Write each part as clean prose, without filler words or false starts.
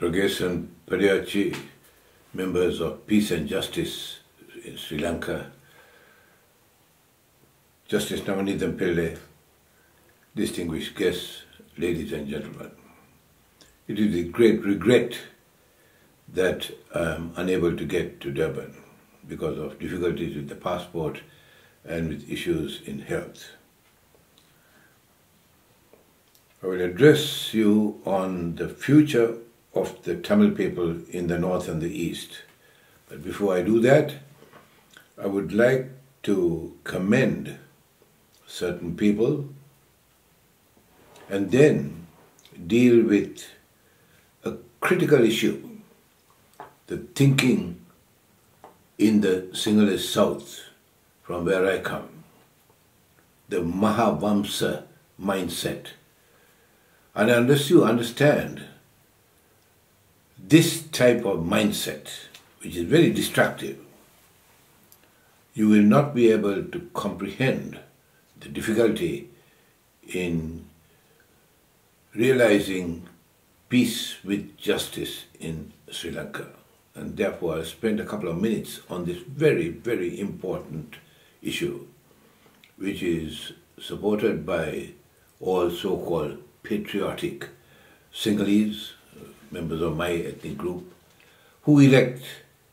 Progression Pariachi, members of Peace and Justice in Sri Lanka, Justice Navanithan Pillai, distinguished guests, ladies and gentlemen. It is with great regret that I am unable to get to Durban because of difficulties with the passport and with issues in health. I will address you on the future of the Tamil people in the north and the east. But before I do that, I would like to commend certain people and then deal with a critical issue, the thinking in the Sinhalese South, from where I come, the Mahavamsa mindset. And unless you understand this type of mindset, which is very destructive, you will not be able to comprehend the difficulty in realizing peace with justice in Sri Lanka. And therefore I'll spend a couple of minutes on this very, very important issue, which is supported by all so-called patriotic Sinhalese, members of my ethnic group, who elect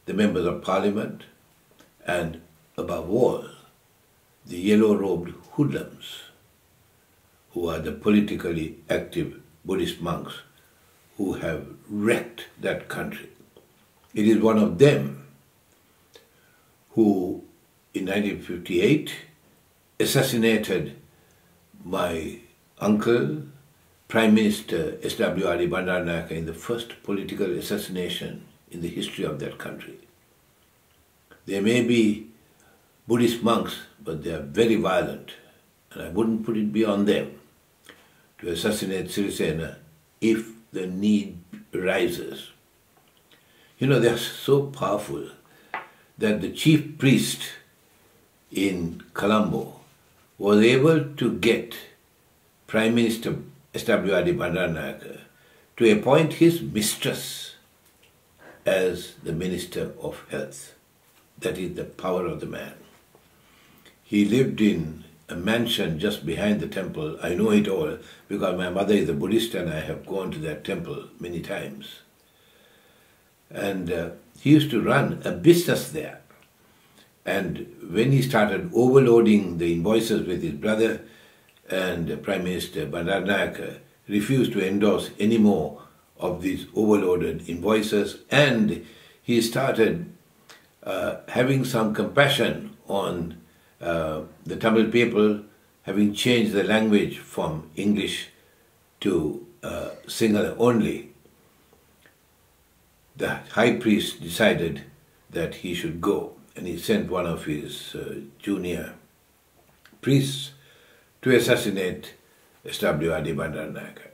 the members of parliament and, above all, the yellow-robed hoodlums, who are the politically active Buddhist monks who have wrecked that country. It is one of them who, in 1958, assassinated my uncle, Prime Minister S.W.R.D. Bandaranaike, in the first political assassination in the history of that country. There may be Buddhist monks, but they are very violent, and I wouldn't put it beyond them to assassinate Sirisena if the need arises. You know, they are so powerful that the chief priest in Colombo was able to get Prime Minister S.W.R.D. Bandaranaike to appoint his mistress as the Minister of Health. That is the power of the man. He lived in a mansion just behind the temple. I know it all because my mother is a Buddhist and I have gone to that temple many times. And he used to run a business there. And when he started overloading the invoices with his brother, and Prime Minister Bandaranaike refused to endorse any more of these overloaded invoices, and he started having some compassion on the Tamil people, having changed the language from English to Sinhala only. The high priest decided that he should go, and he sent one of his junior priests to assassinate S.W.R.D. Bandaranaike.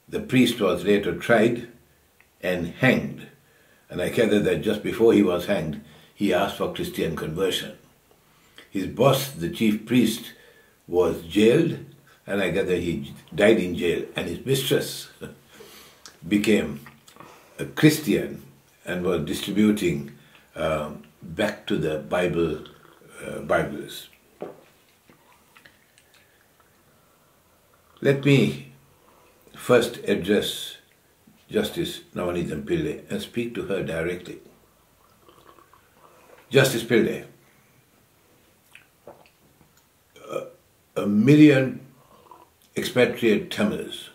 The priest was later tried and hanged, and I gather that just before he was hanged, he asked for Christian conversion. His boss, the chief priest, was jailed, and I gather he died in jail, and his mistress became a Christian and was distributing back to the Bibles. Let me first address Justice Navanithan Pillai and speak to her directly. Justice Pillai, 1 million expatriate Tamils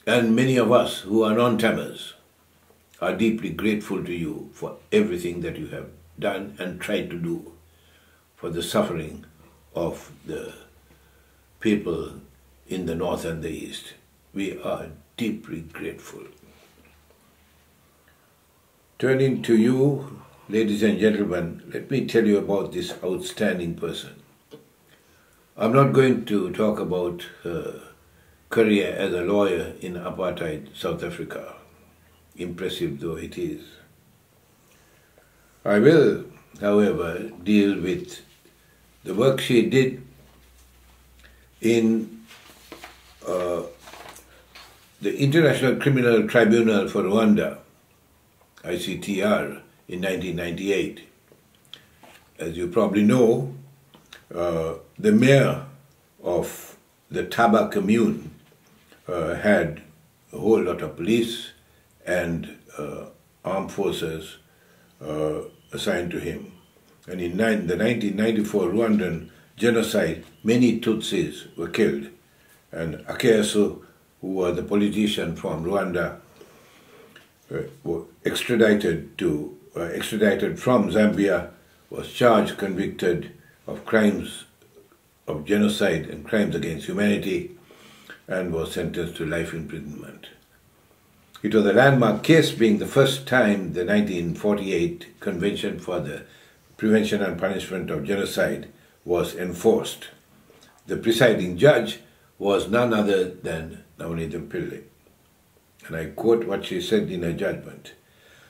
and many of us who are non-Tamils are deeply grateful to you for everything that you have done and tried to do for the suffering of the people in the north and the east. We are deeply grateful. Turning to you, ladies and gentlemen, let me tell you about this outstanding person. I'm not going to talk about her career as a lawyer in apartheid South Africa, impressive though it is. I will, however, deal with the work she did in the International Criminal Tribunal for Rwanda, ICTR, in 1998. As you probably know, the mayor of the Taba commune had a whole lot of police and armed forces assigned to him. And in the 1994 Rwandan genocide, many Tutsis were killed. And Akesu, who was the politician from Rwanda, extradited from Zambia, was charged, convicted of crimes of genocide and crimes against humanity, and was sentenced to life imprisonment. It was a landmark case, being the first time the 1948 Convention for the Prevention and Punishment of Genocide was enforced. The presiding judge was none other than Navneet Pillai. And I quote what she said in her judgment.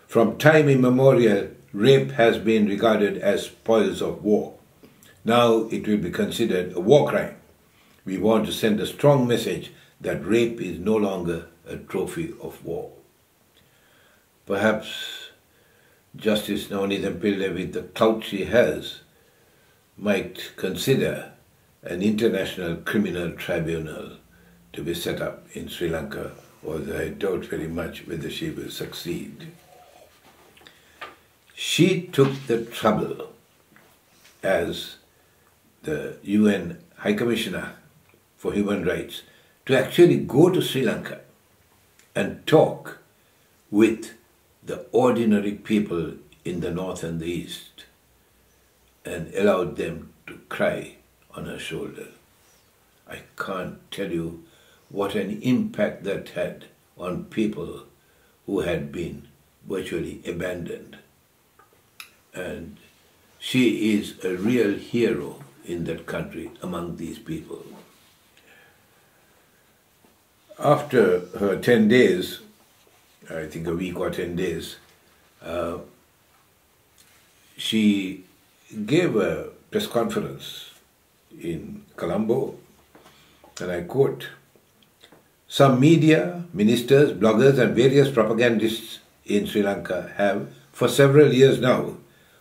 "From time immemorial, rape has been regarded as spoils of war. Now it will be considered a war crime. We want to send a strong message that rape is no longer a trophy of war." Perhaps Justice Navneet Pillai, with the clout she has, might consider an international criminal tribunal to be set up in Sri Lanka, although I doubt very much whether she will succeed. She took the trouble as the UN High Commissioner for Human Rights to actually go to Sri Lanka and talk with the ordinary people in the north and the east, and allowed them to cry on her shoulder. I can't tell you what an impact that had on people who had been virtually abandoned. And she is a real hero in that country among these people. After her 10 days, I think a week or 10 days, she gave a press conference in Colombo, and I quote, "Some media, ministers, bloggers and various propagandists in Sri Lanka have, for several years now,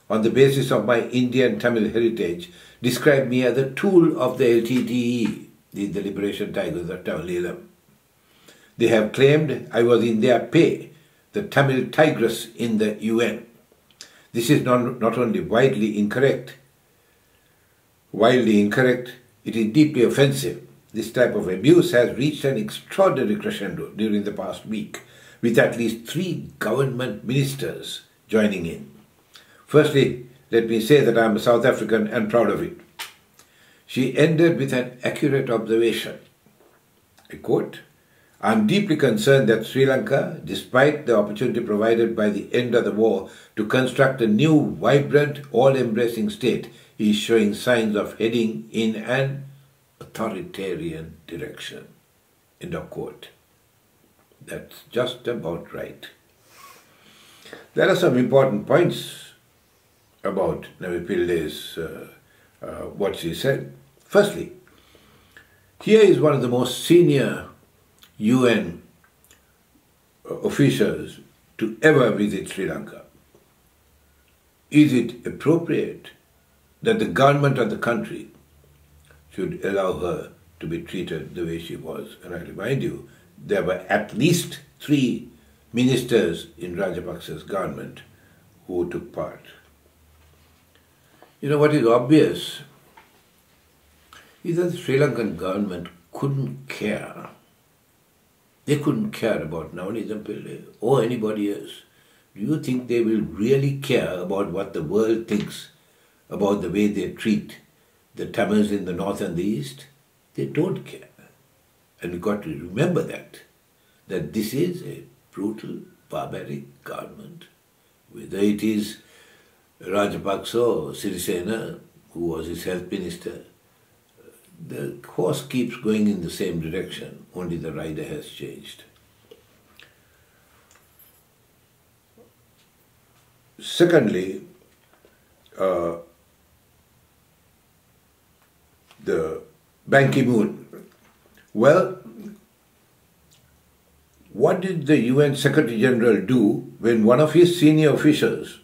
on the basis of my Indian Tamil heritage, described me as a tool of the LTTE, the Liberation Tigers of Tamil Eelam. They have claimed I was in their pay, the Tamil Tigress in the UN. This is not only wildly incorrect, it is deeply offensive. This type of abuse has reached an extraordinary crescendo during the past week, with at least 3 government ministers joining in. Firstly, let me say that I am a South African and proud of it." She ended with an accurate observation. I quote, "I am deeply concerned that Sri Lanka, despite the opportunity provided by the end of the war to construct a new, vibrant, all-embracing state, is showing signs of heading in an authoritarian direction." End of quote. That's just about right. There are some important points about Navneet Pillai's what she said. Firstly, here is one of the most senior UN officials to ever visit Sri Lanka. Is it appropriate that the government of the country should allow her to be treated the way she was? And I remind you, there were at least 3 ministers in Rajapaksa's government who took part. You know what is obvious is that the Sri Lankan government couldn't care. They couldn't care about Navneet Pillai or anybody else. Do you think they will really care about what the world thinks about the way they treat the Tamils in the north and the east? They don't care. And we've got to remember that this is a brutal, barbaric government. Whether it is Rajapaksa or Sirisena, who was his health minister, the horse keeps going in the same direction, only the rider has changed. Secondly, the Ban Ki-moon. Well, what did the UN Secretary General do when one of his senior officials,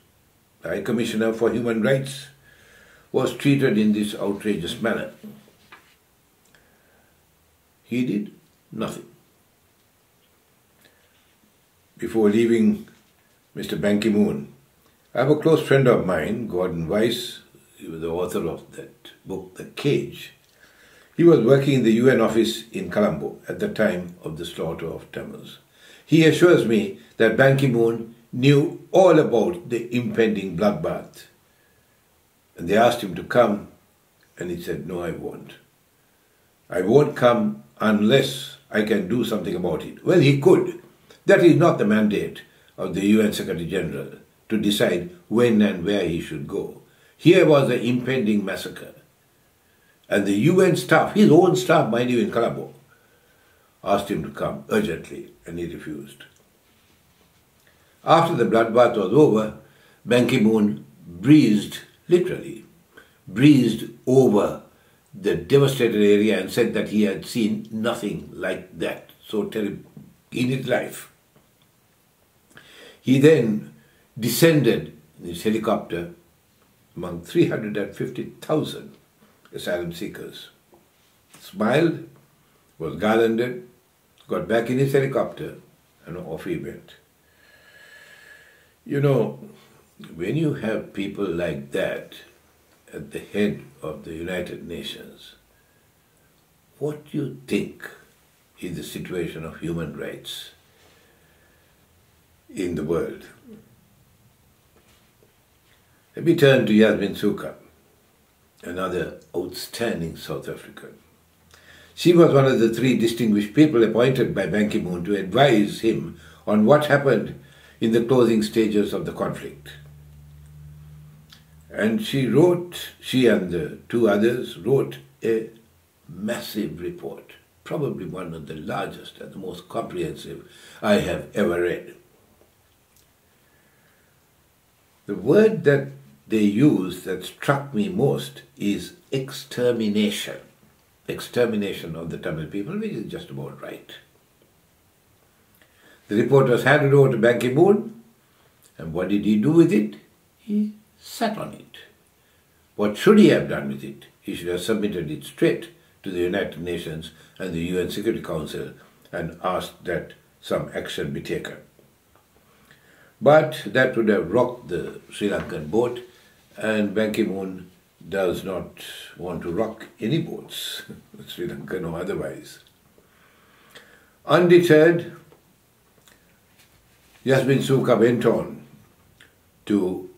the High Commissioner for Human Rights, was treated in this outrageous manner? He did nothing. Before leaving Mr. Ban Ki-moon, I have a close friend of mine, Gordon Weiss. He was the author of that book, The Cage. He was working in the UN office in Colombo at the time of the slaughter of Tamils. He assures me that Ban Ki-moon knew all about the impending bloodbath. And they asked him to come, and he said, "No, I won't. I won't come unless I can do something about it." Well, he could. That is not the mandate of the UN Secretary General to decide when and where he should go. Here was the impending massacre. And the UN staff, his own staff, mind you, in Colombo, asked him to come urgently, and he refused. After the bloodbath was over, Ban Ki-moon literally breezed over the devastated area and said that he had seen nothing like that so terrible in his life. He then descended in his helicopter among 350,000 asylum seekers, smiled, was garlanded, got back in his helicopter, and off he went. You know, when you have people like that at the head of the United Nations, what do you think is the situation of human rights in the world? Let me turn to Yasmin Sooka, another outstanding South African. She was one of the 3 distinguished people appointed by Ban Ki-moon to advise him on what happened in the closing stages of the conflict. And she and the 2 others wrote a massive report, probably one of the largest and the most comprehensive I have ever read. The word that they use that struck me most is extermination. Extermination of the Tamil people, which is just about right. The report was handed over to Ban Ki-moon, and what did he do with it? He sat on it. What should he have done with it? He should have submitted it straight to the United Nations and the UN Security Council and asked that some action be taken. But that would have rocked the Sri Lankan boat, and Ban Ki-moon does not want to rock any boats, Sri Lankan or otherwise. Undeterred, Yasmin Sooka went on to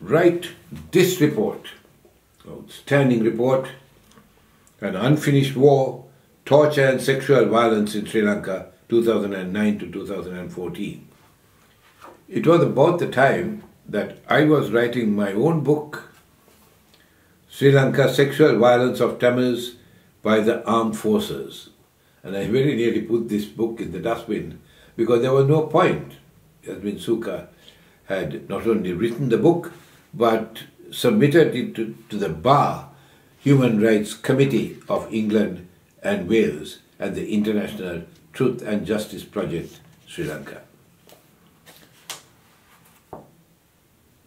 write this report, outstanding report, An Unfinished War, Torture and Sexual Violence in Sri Lanka, 2009 to 2014. It was about the time that I was writing my own book, Sri Lanka Sexual Violence of Tamils by the Armed Forces. And I very nearly put this book in the dustbin because there was no point. Yasmin Sooka had not only written the book, but submitted it to the BAR, Human Rights Committee of England and Wales, and the International Truth and Justice Project, Sri Lanka.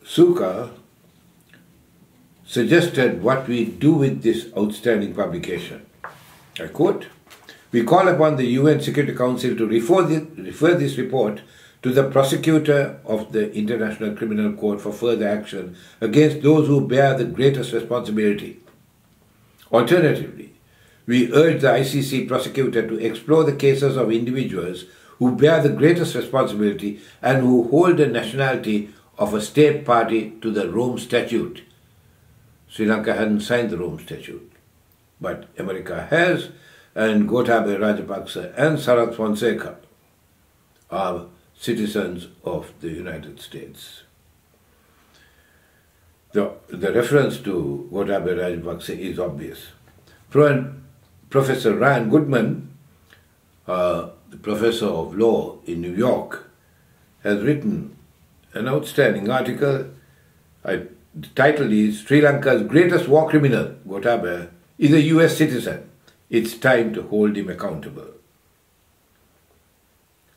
Sooka suggested what we do with this outstanding publication. I quote, "We call upon the UN Security Council to refer this report to the prosecutor of the International Criminal Court for further action against those who bear the greatest responsibility. Alternatively, we urge the ICC prosecutor to explore the cases of individuals who bear the greatest responsibility and who hold the nationality of a state party to the Rome Statute." Sri Lanka hadn't signed the Rome Statute, but America has, and Gotabaya Rajapaksa and Sarath Fonseca are citizens of the United States. The reference to Gotabaya Rajapaksa is obvious. Professor Ryan Goodman, the professor of law in New York, has written an outstanding article. The title is "Sri Lanka's Greatest War Criminal, Gotabaya, is a US citizen. It's time to hold him accountable."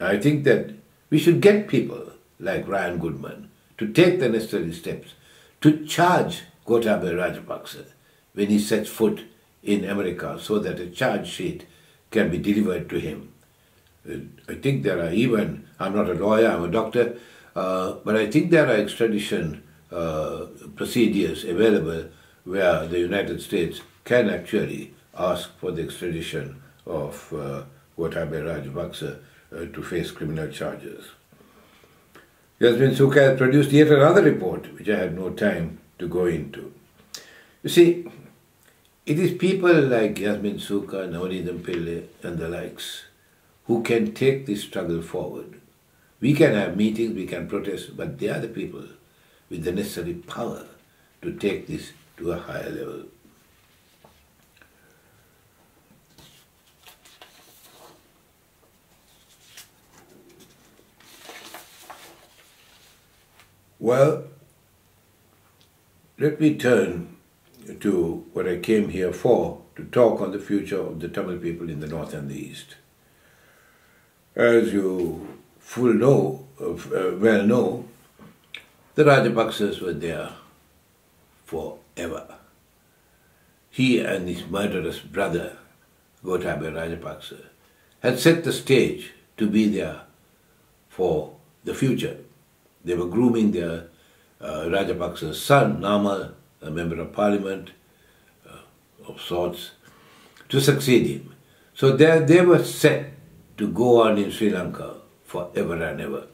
I think that we should get people like Ryan Goodman to take the necessary steps to charge Gotabaya Rajapaksa when he sets foot in America, so that a charge sheet can be delivered to him. I think there are even, I'm not a lawyer, I'm a doctor, but I think there are extradition procedures available where the United States can actually ask for the extradition of Gotabaya Rajapaksa to face criminal charges. Yasmin Sukha has produced yet another report, which I had no time to go into. You see, it is people like Yasmin Sukha, Navanidham Pillai and the likes who can take this struggle forward. We can have meetings, we can protest, but they are the people with the necessary power to take this to a higher level. Well, let me turn to what I came here for, to talk on the future of the Tamil people in the north and the east. As you well know, the Rajapaksas were there forever. He and his murderous brother, Gotabaya Rajapaksa, had set the stage to be there for the future. They were grooming their Rajapaksa's son, Namal, a member of parliament of sorts, to succeed him. So they were set to go on in Sri Lanka forever and ever.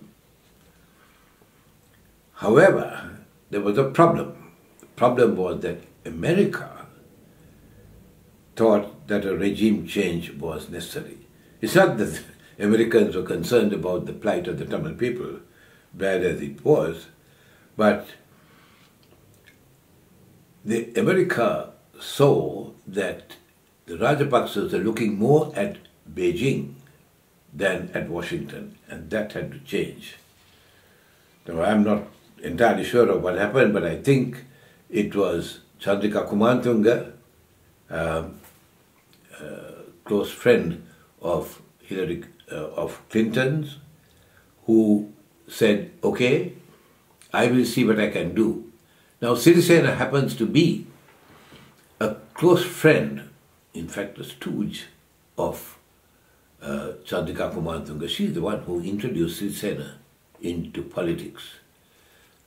However, there was a problem. The problem was that America thought that a regime change was necessary. It's not that Americans were concerned about the plight of the Tamil people, bad as it was, but America saw that the Rajapaksas are looking more at Beijing than at Washington, and that had to change. Now, I'm not entirely sure of what happened, but I think it was Chandrika Kumantunga, close friend of Clinton's, who said, okay, I will see what I can do. Now, Sirisena happens to be a close friend, in fact, a stooge of Chandrika Kumantunga. She's the one who introduced Sirisena into politics.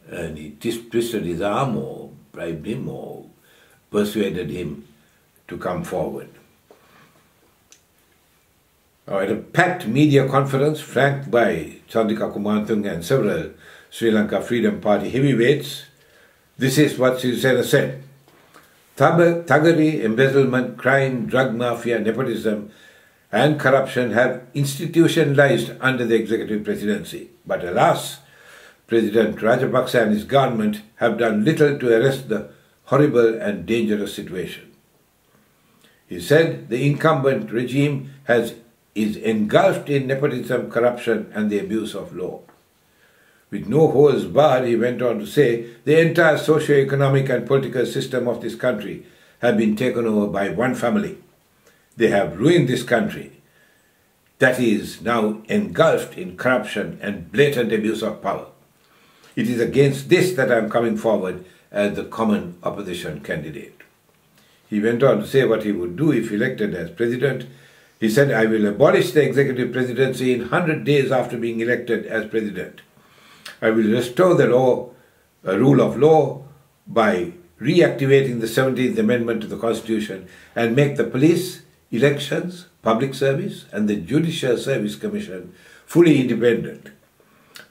And he twisted his arm or bribed him or persuaded him to come forward. Now, at a packed media conference flanked by Chandrika Kumantunga and several Sri Lanka Freedom Party heavyweights, this is what Sirisena said. Thuggery, embezzlement, crime, drug mafia, nepotism and corruption have institutionalized under the executive presidency. But alas, President Rajapaksa and his government have done little to arrest the horrible and dangerous situation. He said the incumbent regime is engulfed in nepotism, corruption and the abuse of law. With no holds barred, he went on to say, the entire socio-economic and political system of this country have been taken over by one family. They have ruined this country that is now engulfed in corruption and blatant abuse of power. It is against this that I am coming forward as the common opposition candidate. He went on to say what he would do if elected as president. He said, I will abolish the executive presidency in 100 days after being elected as president. I will restore the rule of law by reactivating the 17th Amendment to the Constitution and make the police, elections, public service and the Judicial Service Commission fully independent.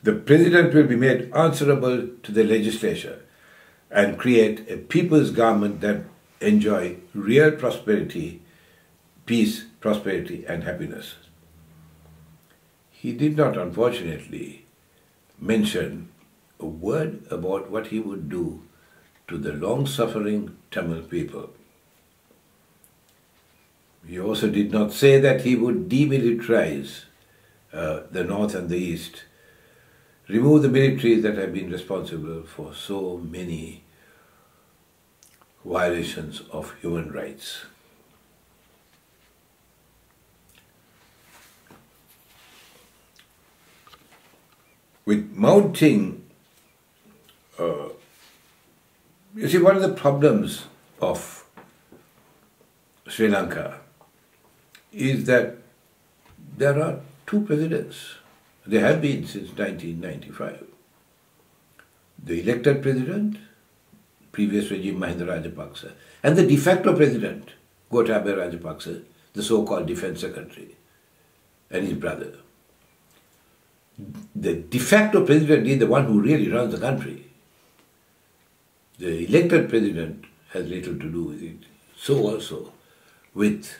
The president will be made answerable to the legislature and create a people's government that enjoy real prosperity, peace, prosperity and happiness. He did not, unfortunately, mention a word about what he would do to the long-suffering Tamil people. He also did not say that he would demilitarize the north and the east, remove the militaries that have been responsible for so many violations of human rights. with mounting, you see, one of the problems of Sri Lanka is that there are two presidents. There have been since 1995. The elected president, previous regime Mahinda Rajapaksa, and the de facto president, Gotabaya Rajapaksa, the so-called defense secretary, and his brother. The de facto president is the one who really runs the country. The elected president has little to do with it. So also with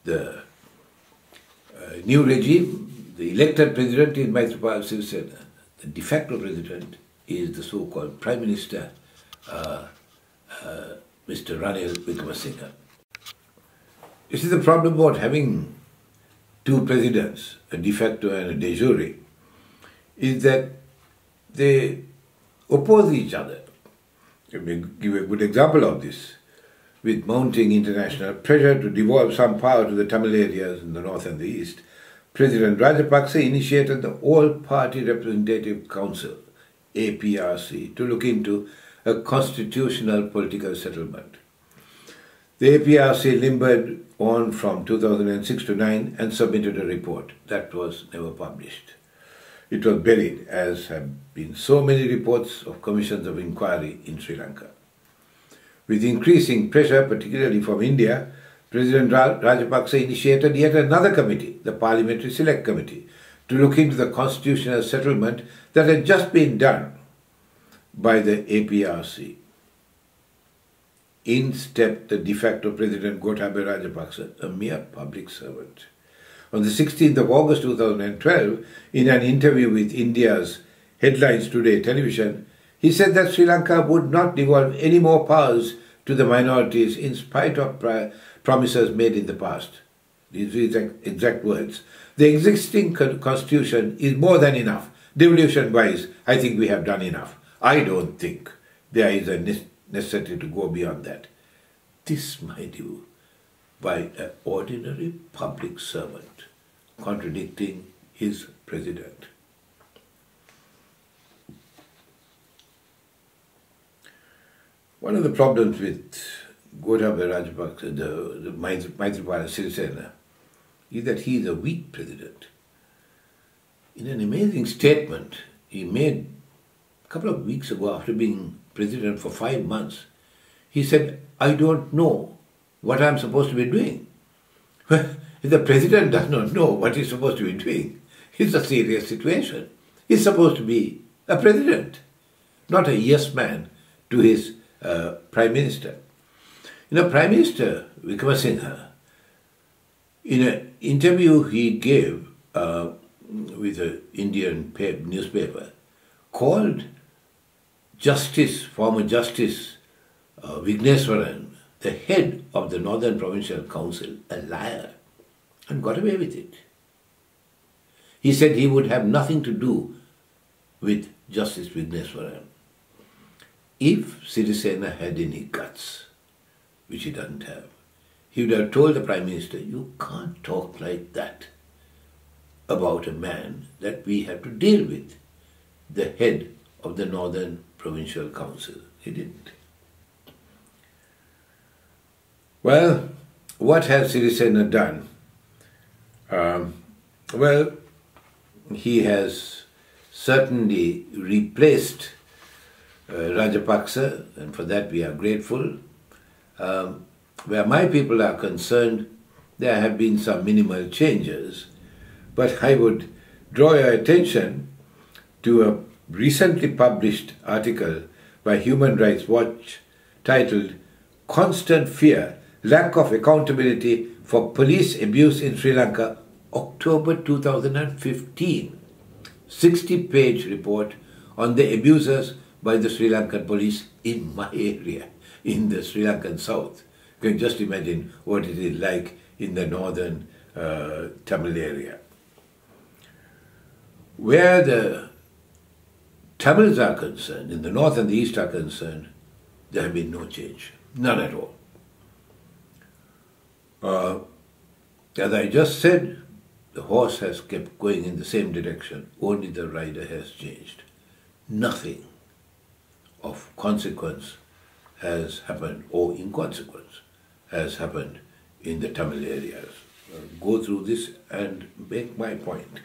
the new regime, the elected president is Maithripala Sirisena. The de facto president is the so-called Prime Minister, Mr. Ranil Wickremesinghe. You see, the problem about having two presidents, a de facto and a de jure, is that they oppose each other. Let me give a good example of this. With mounting international pressure to devolve some power to the Tamil areas in the north and the east, President Rajapaksa initiated the All-Party Representative Council, APRC, to look into a constitutional political settlement. The APRC limbered on from 2006 to 9 and submitted a report that was never published. It was buried, as have been so many reports of commissions of inquiry in Sri Lanka. With increasing pressure, particularly from India, President Rajapaksa initiated yet another committee, the Parliamentary Select Committee, to look into the constitutional settlement that had just been done by the APRC. In stepped the de facto President Gotabaya Rajapaksa, a mere public servant. On the 16th of August 2012, in an interview with India's Headlines Today television, he said that Sri Lanka would not devolve any more powers to the minorities in spite of promises made in the past. These are exact words. The existing constitution is more than enough. Devolution-wise, I think we have done enough. I don't think there is a necessity to go beyond that. This, mind you, by an ordinary public servant contradicting his president. One of the problems with Gotabaya Rajapaksa, the Maithripala Sirisena, is that he is a weak president. In an amazing statement he made a couple of weeks ago after being president for 5 months, he said, "I don't know what I'm supposed to be doing." Well, if the president does not know what he's supposed to be doing, it's a serious situation. He's supposed to be a president, not a yes man to his Prime Minister. Prime Minister Wickremesinghe, in an interview he gave with an Indian newspaper, called former Justice Vigneswaran, the head of the Northern Provincial Council, a liar, and got away with it. He said he would have nothing to do with Justice Vigneswaran. If Sirisena had any guts, which he doesn't have, he would have told the Prime Minister, "You can't talk like that about a man that we have to deal with, the head of the Northern Provincial Council." He didn't. Well, what has Sirisena done? Well, he has certainly replaced Rajapaksa, and for that we are grateful. Where my people are concerned, there have been some minimal changes, but I would draw your attention to a recently published article by Human Rights Watch titled "Constant Fear, Lack of Accountability for Police Abuse in Sri Lanka, October 2015. 60-page report on the abuses by the Sri Lankan police in my area, in the Sri Lankan south. You can just imagine what it is like in the northern Tamil area. Where the Tamils are concerned, in the north and the east are concerned, there have been no change, none at all. As I just said, The horse has kept going in the same direction, only the rider has changed. Nothing of consequence has happened, or inconsequence has happened in the Tamil areas. Go through this and make my point.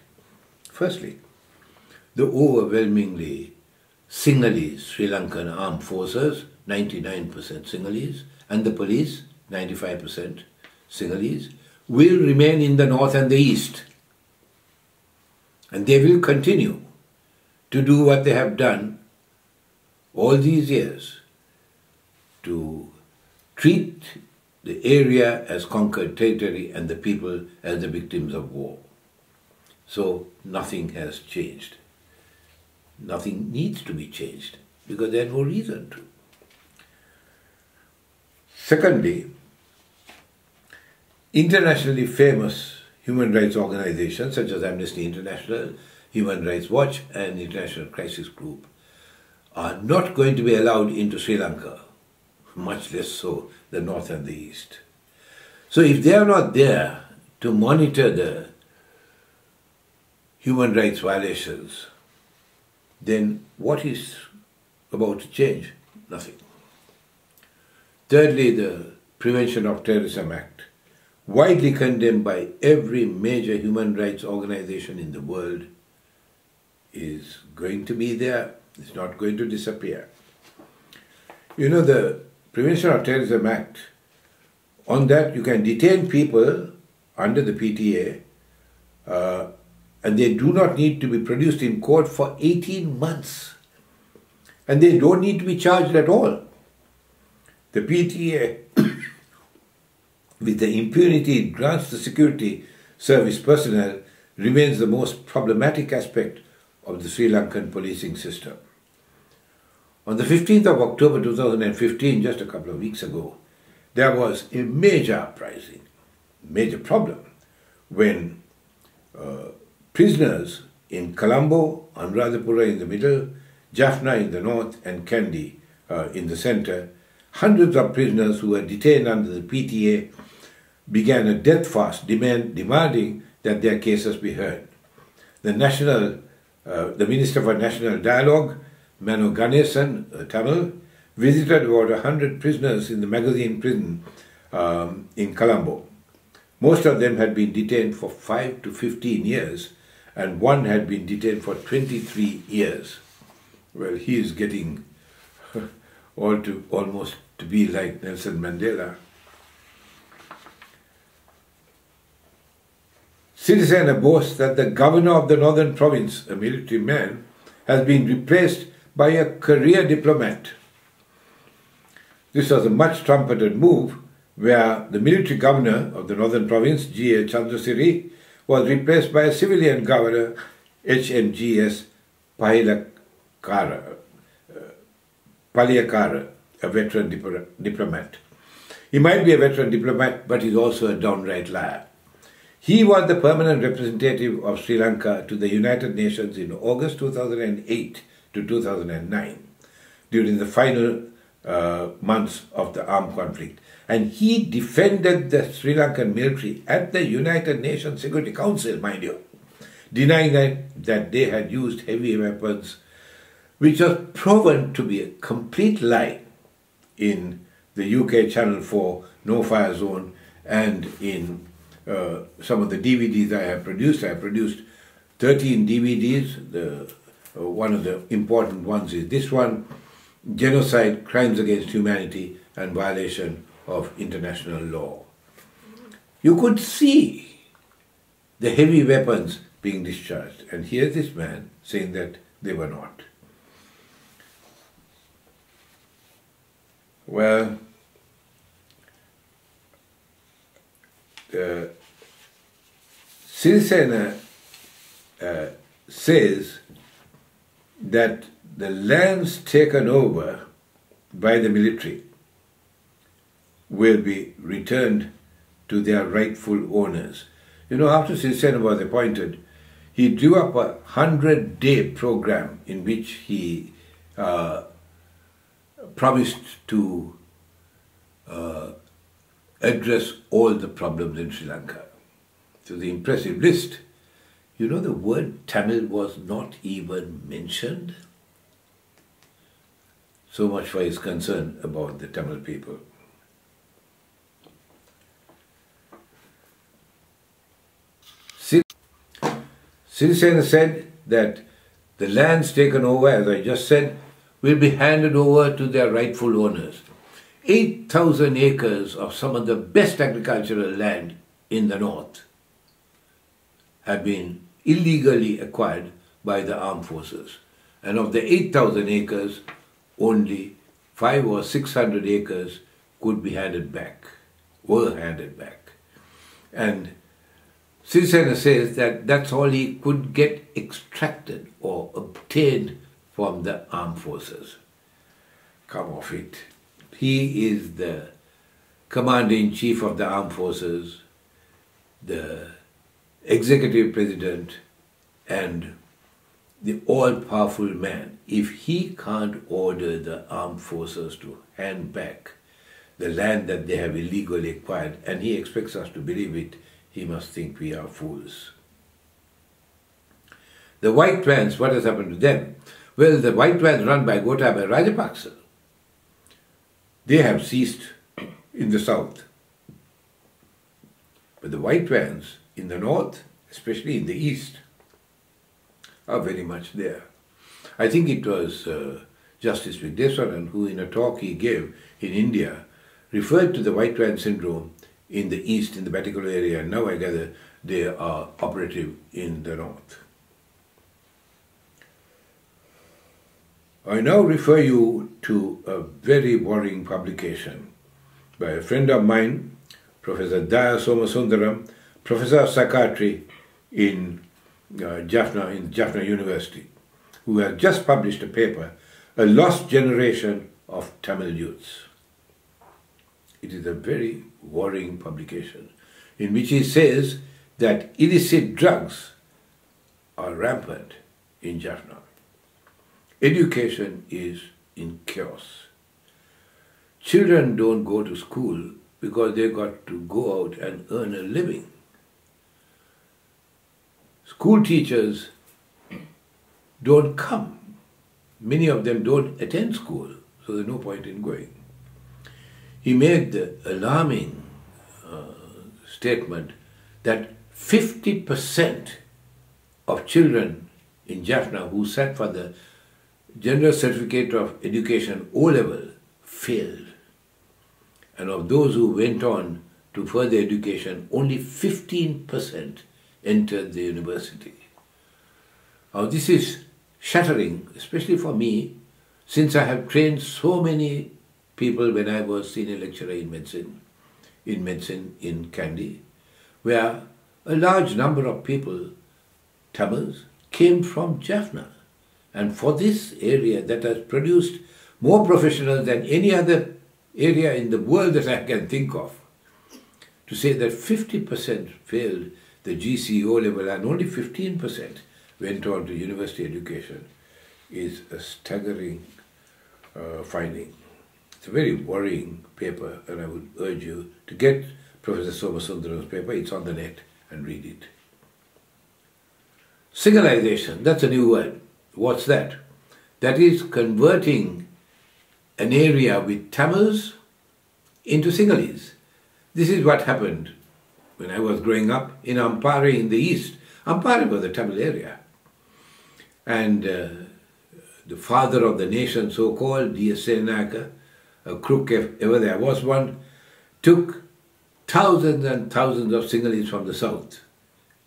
Firstly, the overwhelmingly Sinhalese Sri Lankan armed forces, 99% Sinhalese, and the police, 95% Sinhalese, will remain in the north and the east. And they will continue to do what they have done all these years, to treat the area as conquered territory and the people as the victims of war. So nothing has changed. Nothing needs to be changed because there's no reason to. Secondly, internationally famous human rights organizations such as Amnesty International, Human Rights Watch and International Crisis Group are not going to be allowed into Sri Lanka, much less so the north and the east. So if they are not there to monitor the human rights violations, then what is about to change? Nothing. Thirdly, the Prevention of Terrorism Act, widely condemned by every major human rights organization in the world, is going to be there. It's not going to disappear. You know, the Prevention of Terrorism Act, on that you can detain people under the PTA and they do not need to be produced in court for 18 months. And they don't need to be charged at all. The PTA, with the impunity it grants the security service personnel, remains the most problematic aspect of the Sri Lankan policing system. On the 15th of October 2015, just a couple of weeks ago, there was a major uprising, major problem, when prisoners in Colombo, Anuradhapura in the middle, Jaffna in the north and Kandy in the center, hundreds of prisoners who were detained under the PTA began a death fast demanding that their cases be heard. The Minister for National Dialogue, Mano Ganesan, Tamil, visited about 100 prisoners in the Magazine prison in Colombo. Most of them had been detained for 5 to 15 years, and one had been detained for 23 years. Well, he is getting almost to be like Nelson Mandela. Sirisena boasts that the governor of the northern province, a military man, has been replaced by a career diplomat. This was a much trumpeted move where the military governor of the northern province, G.A. Chandrasiri, was replaced by a civilian governor, HMGS Paliyakara, a veteran diplomat. He might be a veteran diplomat, but he's also a downright liar. He was the permanent representative of Sri Lanka to the United Nations in August 2008 to 2009, during the final months of the armed conflict. And he defended the Sri Lankan military at the United Nations Security Council, mind you, denying that they had used heavy weapons, which was proven to be a complete lie in the UK Channel 4 no-fire zone and in some of the DVDs I have produced. I have produced 13 DVDs. One of the important ones is this one, Genocide, Crimes Against Humanity and Violation of International Law. You could see the heavy weapons being discharged, and here's this man saying that they were not. Well, Sirisena says that the lands taken over by the military will be returned to their rightful owners. You know, after Sirisena was appointed, he drew up a 100-day program in which he promised to address all the problems in Sri Lanka. to the impressive list, you know the word Tamil was not even mentioned. So much for his concern about the Tamil people. Sirisena said that the lands taken over, as I just said, will be handed over to their rightful owners. 8,000 acres of some of the best agricultural land in the north have been illegally acquired by the armed forces. And of the 8,000 acres, only 500 or 600 acres could be handed back, were handed back. And Sirisena says that that's all he could get extracted or obtained from the armed forces. Come off it. He is the commander-in-chief of the armed forces, the executive president, and the all-powerful man. If he can't order the armed forces to hand back the land that they have illegally acquired, and he expects us to believe it, he must think we are fools. The white vans, what has happened to them? Well, the white vans run by Gotabaya Rajapaksa, they have ceased in the south. But the white vans in the north, especially in the east, are very much there. I think it was Justice Vigdeswaran who, in a talk he gave in India, referred to the white van syndrome in the east, in the Batticaloa area, and now I gather they are operative in the north. I now refer you to a very worrying publication by a friend of mine, Professor Daya Somasundaram, Professor of Psychiatry in Jaffna University, who has just published a paper, A Lost Generation of Tamil Youths. It is a very worrying publication in which he says that illicit drugs are rampant in Jaffna. Education is in chaos. Children don't go to school because they've got to go out and earn a living. School teachers don't come. Many of them don't attend school, so there's no point in going. He made the alarming statement that 50% of children in Jaffna who sat for the General Certificate of Education O-level failed. And of those who went on to further education, only 15% entered the university. Now this is shattering, especially for me, since I have trained so many people when I was senior lecturer in medicine in Kandy, where a large number of people, Tamils, came from Jaffna. And for this area that has produced more professionals than any other area in the world that I can think of, to say that 50% failed the GCO level and only 15% went on to university education is a staggering finding. It's a very worrying paper, and I would urge you to get Professor Somasundaram's paper. It's on the net, and read it. Singalization, that's a new word. What's that? That is converting an area with Tamils into Sinhalese. This is what happened when I was growing up in Ampare in the east. Ampare was the Tamil area. And the father of the nation, so-called, D.S. Senaka, a crook if ever there was one, took thousands and thousands of Sinhalese from the south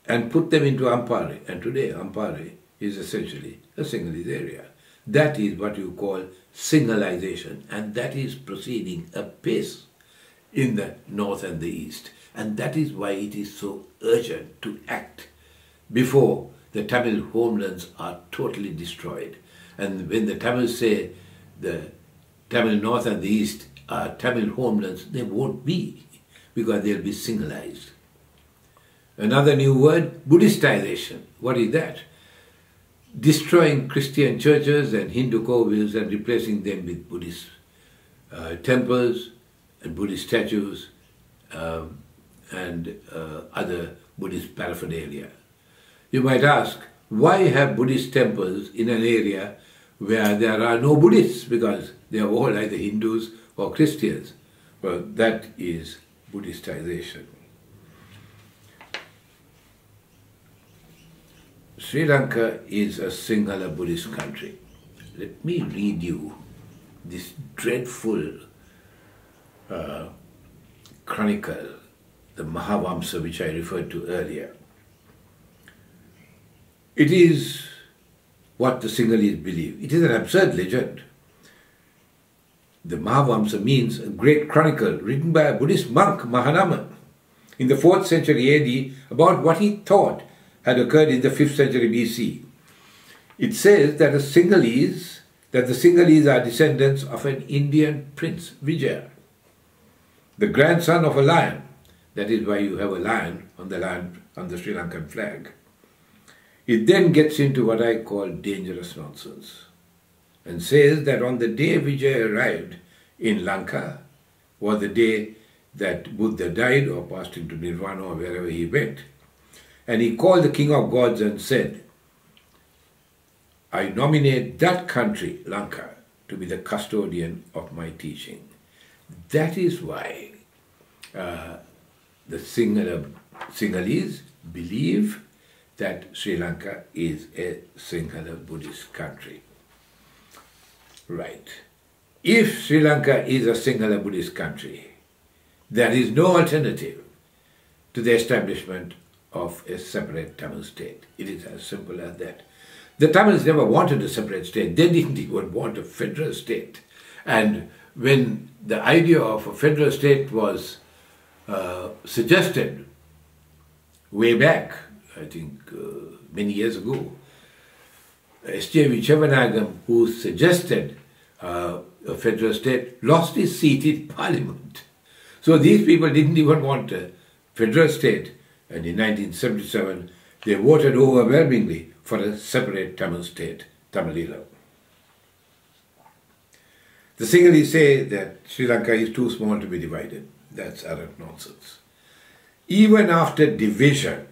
and put them into Ampare. And today Ampare is essentially a Sinhalese area. That is what you call Sinhalization, and that is proceeding apace in the north and the east. And that is why it is so urgent to act before the Tamil homelands are totally destroyed. And when the Tamils say the Tamil north and the east are Tamil homelands, they won't be, because they'll be Sinhalized. Another new word, Buddhistization. What is that? Destroying Christian churches and Hindu covils and replacing them with Buddhist temples and Buddhist statues and other Buddhist paraphernalia. You might ask, why have Buddhist temples in an area where there are no Buddhists? Because they are all either Hindus or Christians. Well, that is Buddhistization. Sri Lanka is a Sinhala Buddhist country. Let me read you this dreadful chronicle, the Mahavamsa, which I referred to earlier. It is what the Sinhalese believe. It is an absurd legend. The Mahavamsa means a great chronicle written by a Buddhist monk, Mahanama, in the 4th century AD about what he thought had occurred in the 5th century BC. It says that the Sinhalese are descendants of an Indian prince, Vijaya, the grandson of a lion. That is why you have a lion on the Sri Lankan flag. It then gets into what I call dangerous nonsense and says that on the day Vijaya arrived in Lanka was the day that Buddha died or passed into Nirvana or wherever he went. And he called the king of gods and said, I nominate that country, Lanka, to be the custodian of my teaching. That is why the Sinhalese believe that Sri Lanka is a Sinhala Buddhist country. Right. If Sri Lanka is a Sinhala Buddhist country, there is no alternative to the establishment of a separate Tamil state. It is as simple as that. The Tamils never wanted a separate state. They didn't even want a federal state. And when the idea of a federal state was suggested way back, I think many years ago, S.J.V. Chevanagam, who suggested a federal state, lost his seat in Parliament. So these people didn't even want a federal state, and in 1977 they voted overwhelmingly for a separate Tamil state, Tamil. The Sinhalese say that Sri Lanka is too small to be divided. That's utter nonsense. Even after division,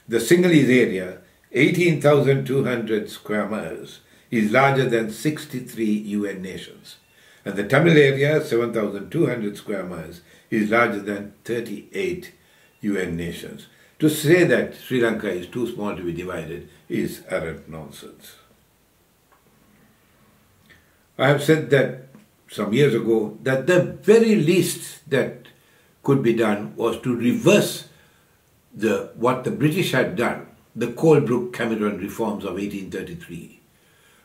the Sinhalese area, 18,200 square miles, is larger than 63 UN nations. And the Tamil area, 7,200 square miles, is larger than 38 UN nations. To say that Sri Lanka is too small to be divided is arrant nonsense. I have said that some years ago that the very least that could be done was to reverse what the British had done, the Colebrook-Cameron reforms of 1833,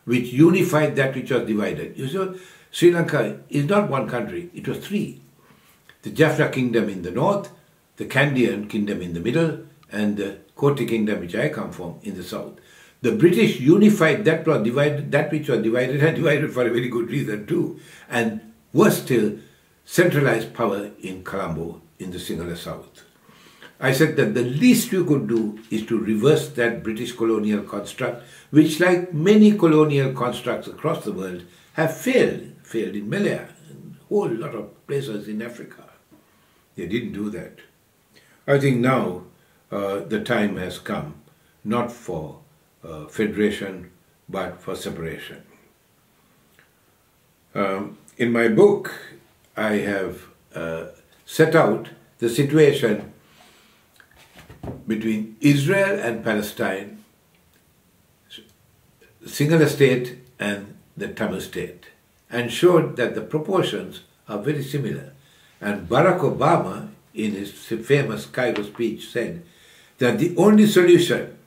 which unified that which was divided. You see, Sri Lanka is not one country, it was three. The Jaffna kingdom in the north, the Kandyan kingdom in the middle, and the Koti kingdom, which I come from, in the south. The British unified that which was divided, and divided for a very good reason too, and worse still, centralized power in Colombo, in the Sinhala south. I said that the least we could do is to reverse that British colonial construct, which, like many colonial constructs across the world, have failed in Malaya and a whole lot of places in Africa. They didn't do that. I think now the time has come, not for federation, but for separation. In my book, I have set out the situation between Israel and Palestine, Sinhala state and the Tamil state, and showed that the proportions are very similar. And Barack Obama, in his famous Cairo speech, said that the only solution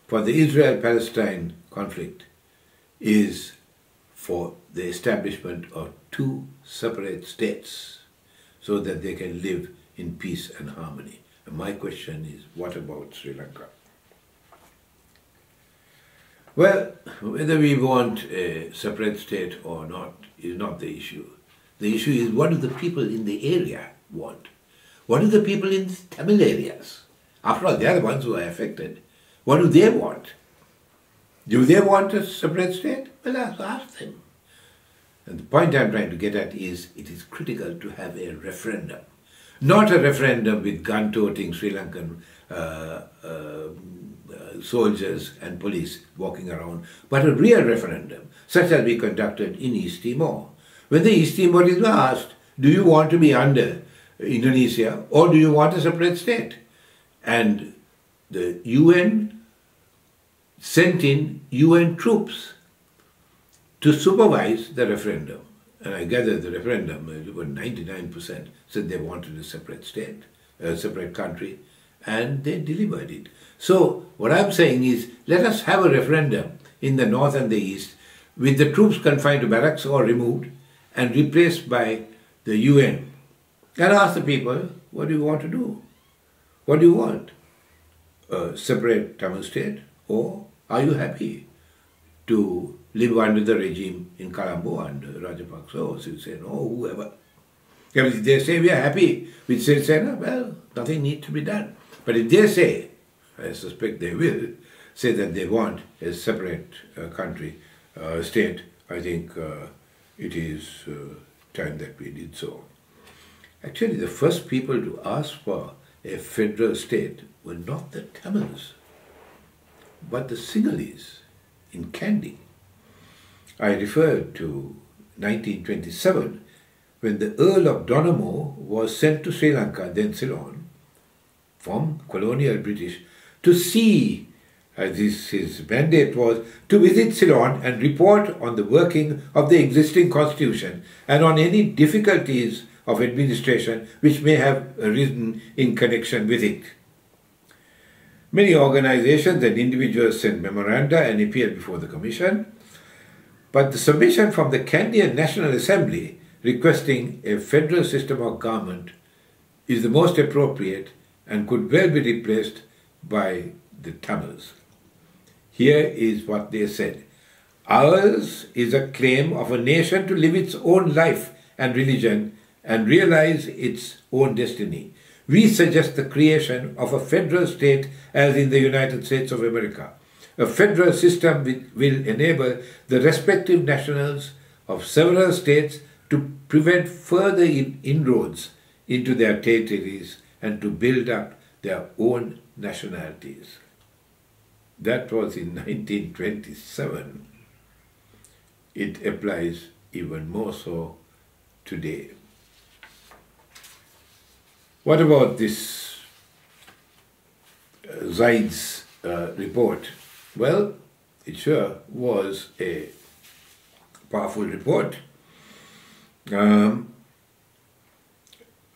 for the Israel-Palestine conflict is for the establishment of two separate states so that they can live in peace and harmony. And my question is, what about Sri Lanka? Well, whether we want a separate state or not is not the issue. The issue is, what do the people in the area want? What do the people in the Tamil areas? After all, they are the ones who are affected. What do they want? Do they want a separate state? Well, ask them. And the point I'm trying to get at is, it is critical to have a referendum. Not a referendum with gun-toting Sri Lankan soldiers and police walking around, but a real referendum, such as we conducted in East Timor. When the East Timorese were asked, do you want to be under Indonesia or do you want a separate state? And the UN sent in UN troops to supervise the referendum. And I gather the referendum, it was 99% said they wanted a separate state, a separate country, and they delivered it. So what I'm saying is, let us have a referendum in the north and the east with the troops confined to barracks or removed and replaced by the UN. And ask the people, what do you want to do? What do you want? A separate Tamil state? Or are you happy to live under the regime in Colombo under Rajapaksa or Sirisena or whoever? If they say we are happy with Sirisena, well, nothing needs to be done. But if they say, I suspect they will, say that they want a separate country, state, I think it is time that we did so. Actually, the first people to ask for a federal state were not the Tamils, but the Sinhalese in Kandy. I referred to 1927, when the Earl of Donoughmore was sent to Sri Lanka, then Ceylon, from colonial British, to see, his mandate was to visit Ceylon and report on the working of the existing constitution and on any difficulties of administration which may have arisen in connection with it. Many organizations and individuals sent memoranda and appeared before the commission, but the submission from the Kandyan National Assembly requesting a federal system of government is the most appropriate and could well be replaced by the Tamils. Here is what they said. Ours is a claim of a nation to live its own life and religion and realize its own destiny. We suggest the creation of a federal state as in the United States of America. A federal system will enable the respective nationals of several states to prevent further inroads into their territories and to build up their own nationalities. That was in 1927. It applies even more so today. What about this Zaid's report? Well, it sure was a powerful report. One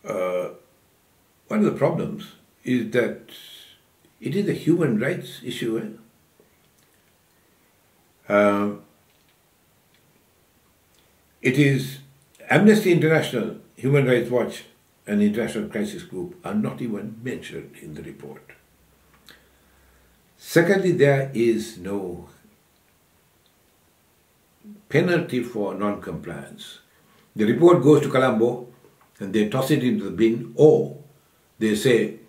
of the problems is that it is a human rights issue. It is Amnesty International, Human Rights Watch and International Crisis Group are not even mentioned in the report. Secondly, there is no penalty for non-compliance. The report goes to Colombo and they toss it into the bin, or they say,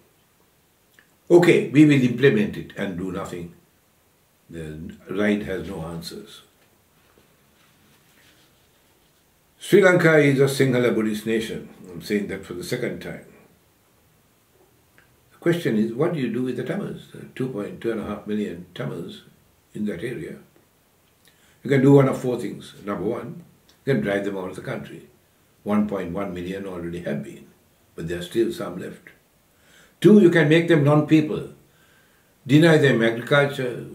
okay, we will implement it and do nothing. The right has no answers. Sri Lanka is a Sinhala Buddhist nation. I'm saying that for the second time. The question is, what do you do with the Tamils? There are 2.5 million Tamils in that area. You can do one of four things. Number one, you can drive them out of the country. 1.1 million already have been, but there are still some left. Two, you can make them non-people. Deny them agriculture,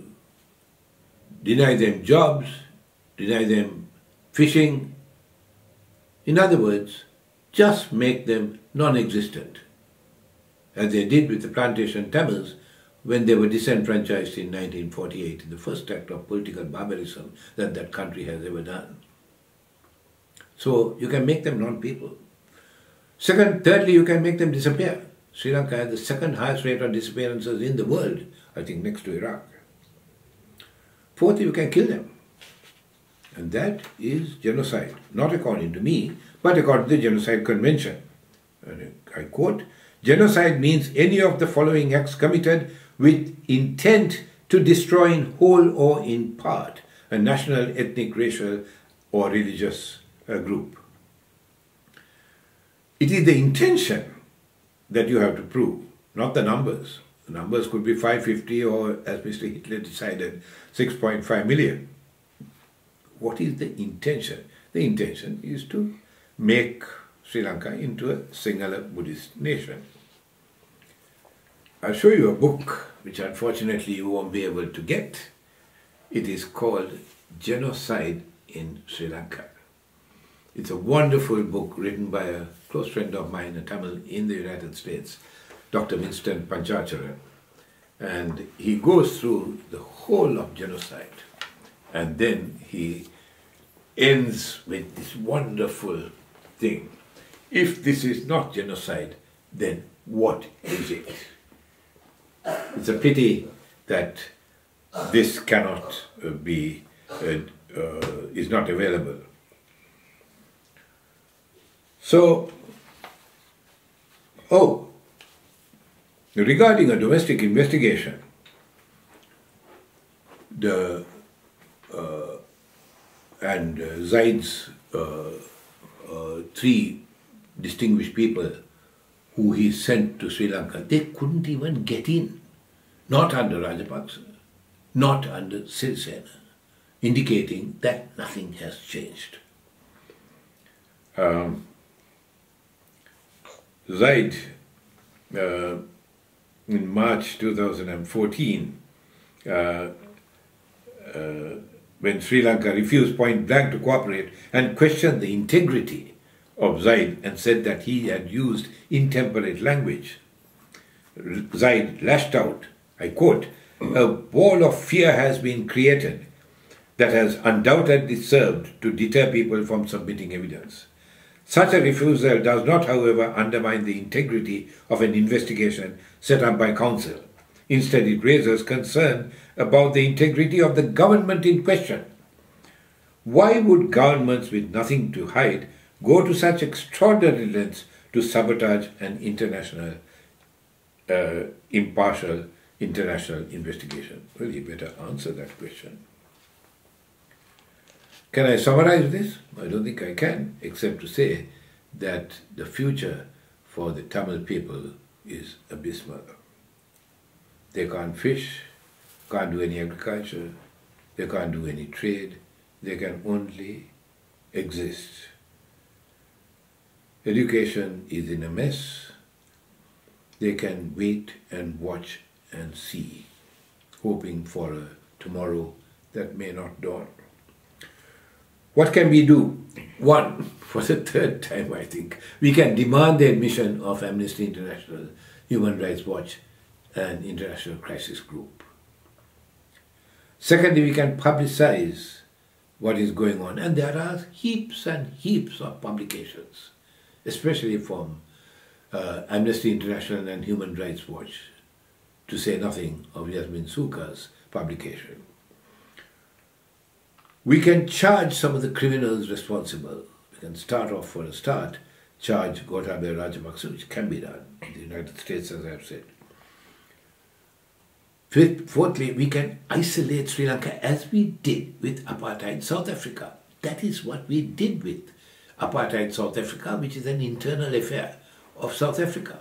deny them jobs, deny them fishing. In other words, just make them non-existent, as they did with the plantation Tamils when they were disenfranchised in 1948, in the first act of political barbarism that that country has ever done. So you can make them non-people. Thirdly, you can make them disappear. Sri Lanka has the second highest rate of disappearances in the world, I think next to Iraq. Fourthly, you can kill them. And that is genocide, not according to me, but according to the Genocide Convention. And I quote, genocide means any of the following acts committed with intent to destroy in whole or in part a national, ethnic, racial or religious group. It is the intention that you have to prove, not the numbers. The numbers could be 550 or, as Mr. Hitler decided, 6.5 million. What is the intention? The intention is to make Sri Lanka into a singular Buddhist nation. I'll show you a book which unfortunately you won't be able to get. It is called Genocide in Sri Lanka. It's a wonderful book written by a close friend of mine, a Tamil in the United States, Dr. Winston Panchacharan. And he goes through the whole of genocide. And then he ends with this wonderful thing. If this is not genocide, then what is it? It's a pity that this cannot be, is not available. So, regarding a domestic investigation, Zaid's three distinguished people who he sent to Sri Lanka, they couldn't even get in. Not under Rajapaksa, not under Sirisena, indicating that nothing has changed. Zaid, in March 2014, when Sri Lanka refused point blank to cooperate and questioned the integrity of Zaid and said that he had used intemperate language, Zaid lashed out, I quote, "A wall of fear has been created that has undoubtedly served to deter people from submitting evidence. Such a refusal does not, however, undermine the integrity of an investigation set up by Council. Instead, it raises concern about the integrity of the government in question. Why would governments with nothing to hide go to such extraordinary lengths to sabotage an impartial international investigation?" Well, you better answer that question. Can I summarize this? I don't think I can, except to say that the future for the Tamil people is abysmal. They can't fish, can't do any agriculture, they can't do any trade, they can only exist. Education is in a mess. They can wait and watch and see, hoping for a tomorrow that may not dawn. What can we do? One, for the third time I think, we can demand the admission of Amnesty International, Human Rights Watch and International Crisis Group. Secondly, we can publicize what is going on, and there are heaps and heaps of publications, especially from Amnesty International and Human Rights Watch, to say nothing of Yasmin Suka's publication. We can charge some of the criminals responsible. We can start off for a start, charge Gotabaya Rajapaksa, which can be done in the United States, as I have said. Fourthly, we can isolate Sri Lanka as we did with apartheid South Africa. That is what we did with apartheid South Africa, which is an internal affair of South Africa.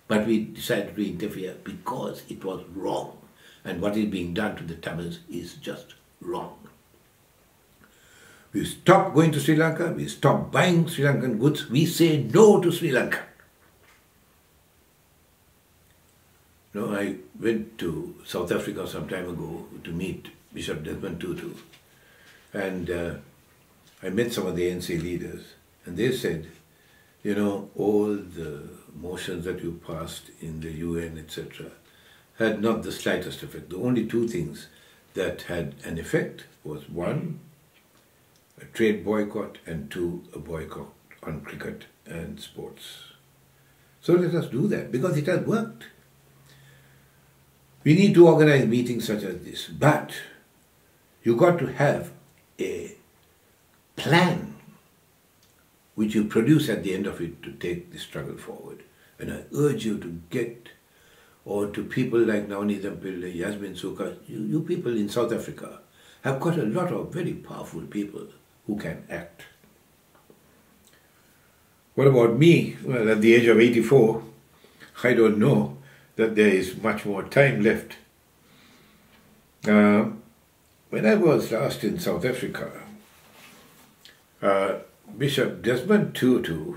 But we decided to interfere because it was wrong. And what is being done to the Tamils is just wrong. We stop going to Sri Lanka, we stop buying Sri Lankan goods, we say no to Sri Lanka. No, I went to South Africa some time ago to meet Bishop Desmond Tutu, and I met some of the ANC leaders, and they said, you know, all the motions that you passed in the UN, etc., had not the slightest effect. The only two things that had an effect was one, a trade boycott, and two, a boycott on cricket and sports. So let us do that, because it has worked. We need to organize meetings such as this, but you've got to have a plan which you produce at the end of it to take the struggle forward. And I urge you to get, or to people like Navneet Pillai, Yasmin Suka, you people in South Africa have got a lot of very powerful people who can act. What about me? Well, at the age of 84, I don't know that there is much more time left. When I was last in South Africa, Bishop Desmond Tutu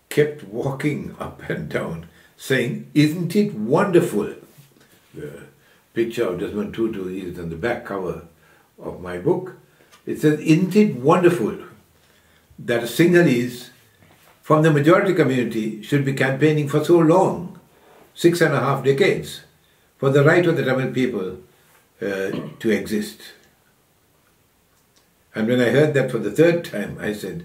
kept walking up and down saying, "Isn't it wonderful?" The picture of Desmond Tutu is on the back cover of my book. It says, "Isn't it wonderful that a Sinhalese from the majority community should be campaigning for so long, 6.5 decades, for the right of the Tamil people to exist?" And when I heard that for the third time, I said,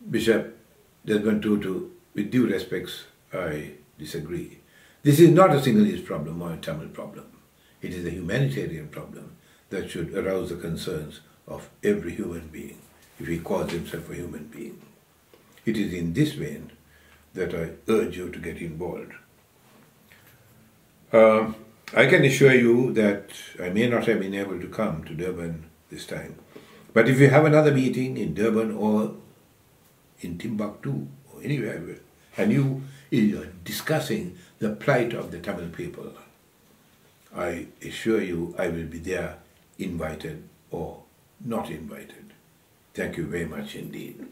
"Bishop Desmond Tutu, with due respects, I disagree. This is not a Sinhalese problem or a Tamil problem. It is a humanitarian problem that should arouse the concerns of every human being, if he calls himself a human being. It is in this vein that I urge you to get involved." I can assure you that I may not have been able to come to Durban this time. But if you have another meeting in Durban or in Timbuktu or anywhere, and you are discussing the plight of the Tamil people, I assure you I will be there, invited or not invited. Thank you very much indeed.